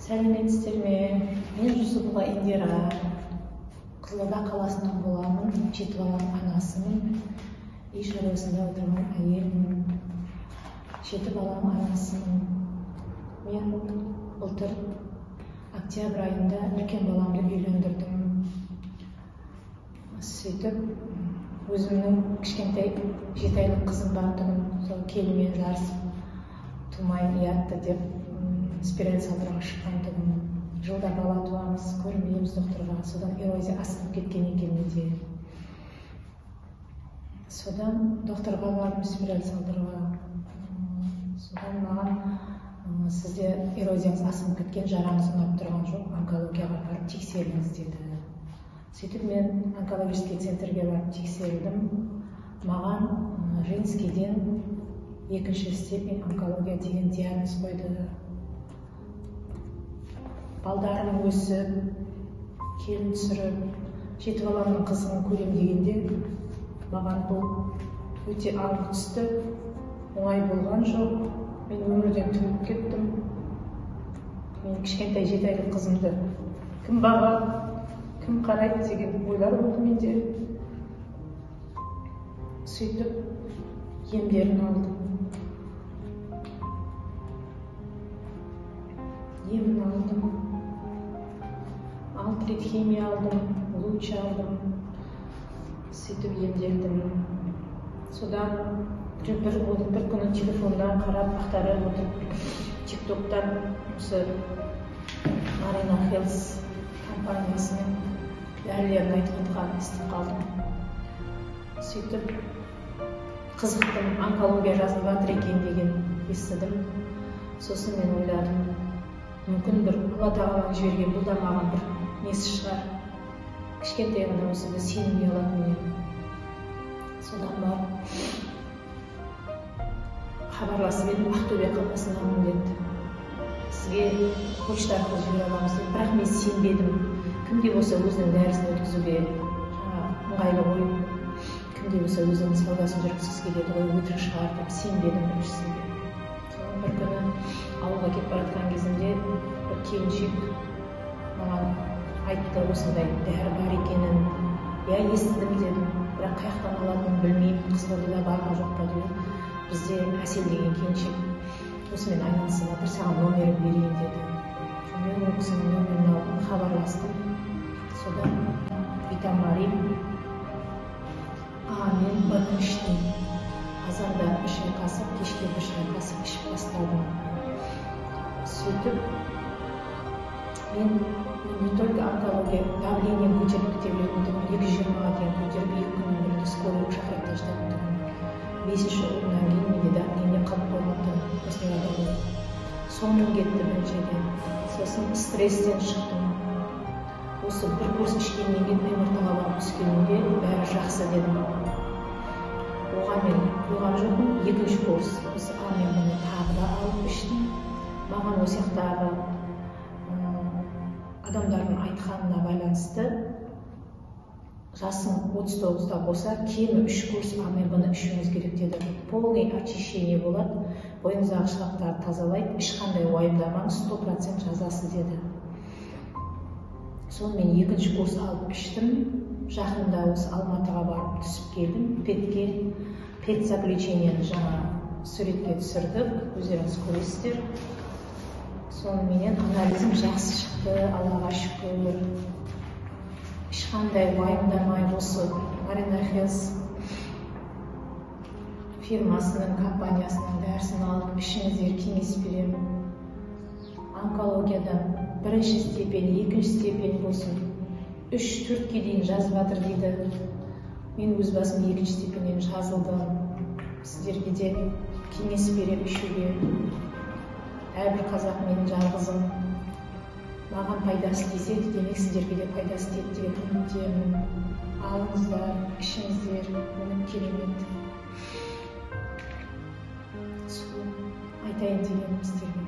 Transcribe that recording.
Сәлеметсіздер ме? Мен Жүсіпова Индира. Қызылорда қаласынан боламын. 7 баланың анасымын. Үй шаруасында отырған әйелмін. 7 баланың анасымын. Мен былтыр октябрь айында үлкен баламды үйлендірдім. Сөйтіп өзімнің кішкентай 7 айлық қызым бар тұғын. Сол келінмен жарысып тумай ұятты деп спираль салдыруға шыққан тұғын. Жылда бала туамыз, көрмейміз докторға. Содан эрозия асқып кеткен екен менде. Содан докторға бардым спираль салдыруға. Содан маған сізде эрозияңыз асқып кеткен, жараңыз ұнап тұрған жоқ, онкологияға барып тексеріңіз деді. Сөйтіп мен онкологический центрге барып тексерілдім. Маған Женскийден 2-ші степень онкология деген диагноз қойды. Балдарым өсіп, келін түсіріп, 7 баланың қызығын көрем дегенде, маған бұл өте ауыр түсті, оңай болған жоқ. Мен өмірден түңіліп кеттім. Мен кішкентай 7 айлық қызымды кім бағады, кім қарайды деген ойлар болды менде. Сөйтіп емдерін алдым. Емін алдым. 6 рет химия алдым, луч алдым. Сөйтіп емделдім. Содан бір күні телефондан қарап ақтарып отырып, тиктоктан осы Marina Health компаниясының дәрілерін айтқанға естіп қалдым. Сөйтіп қызықтым, онкология жазылып жатыр екен деген естідім. Сосын мен ойладым, мүмкін бір Алла тағаланың жіберген бұл да маған бір несі шығар. Кішкентай ғана болса да сенімге алатын едім. Содан барып хабарласып едім, Ақтөбе қаласынанмын деді. Сізге почта арқылы жібере аламыз деді. Бірақ мен сенбедім. Кімде болса өзінің дәрісін өткізуге ыңғайлы ғой. Кімде болса өзінің саудасын жүргізгісі келеді ғой, өтірік шығар деп сенбедім біріншісінде. Содан бір күні ауылға кетіп бара жатқан кезімде бір келіншек маған айтты, осындай дәрі бар екенін. Я естідім дедім, бірақ қай жақтан алатынын білмеймін, Қызылордада бар ма жоқ па деді. Бізде Әсел деген келіншек осымен айналысып жатыр, саған номерін берейін деді. Мен ол кісінің номерін алдым, хабарластым. Содан витамарин А мен Б-ні іштім. Азанда 1 шай қасық, кешке 1 шай қасық ішіп бастадым. Сөйтіп мен не только онкология, давлением көтеріп кете беретіндігім, 220-ға дейін көтеріп, 2 күннің бірінде скорый шақырып тастадым. 5-ші орыннан кейін менде давление қалып қоймады, осындай адамдар. Соңым кетті біріншіден. Сосын стресстен шықтым. Осы бір курс ішкеннен кейін МРТ-ға барып түскенімде бәрі жақсы дедім. Оған мен қойған жоқпын. 2-ші курс. Осы мен бұны тағы да алып іштім. Маған осы жақтағы адамдардың айтқанына байланысты жасың 39-да болса, кемі 3 курс мен бұны ішуіңіз керек деді. Полный очищение болады, бойыңыздағы шылақтарды тазалайды, ешқандай уайымдамаңыз, 100% жазасы деді. Соны мен 2-ші курс алып іштім. Жақында осы Алматыға барып түсіп келдім. Пет заключениені жаңа суретке түсірдік, өздеріңіз көресіздер. Сонымен анализім жақсы шықты, Аллаға шүкір. Ешқандай уайымдамай осы Marina Health фирмасының, компаниясының дәрісін алып, ішіңіздер кеңес беремін. Онкологиядан 1-ші степень, 2-ші степень болсын, 3-4-ге дейін жазып жатыр дейді. Мен өз басым 2-ші степеньнен жазылдым. Сіздерге де кеңес берем ішуге. Әрбір қазақ менің жалғызым. Маған пайдасы тиеді, демек сіздерге де пайдасы тиеді деген үміттемін. Алыңыздар, ішіңіздер, оның керемет. Айтайын дегенім сіздерге.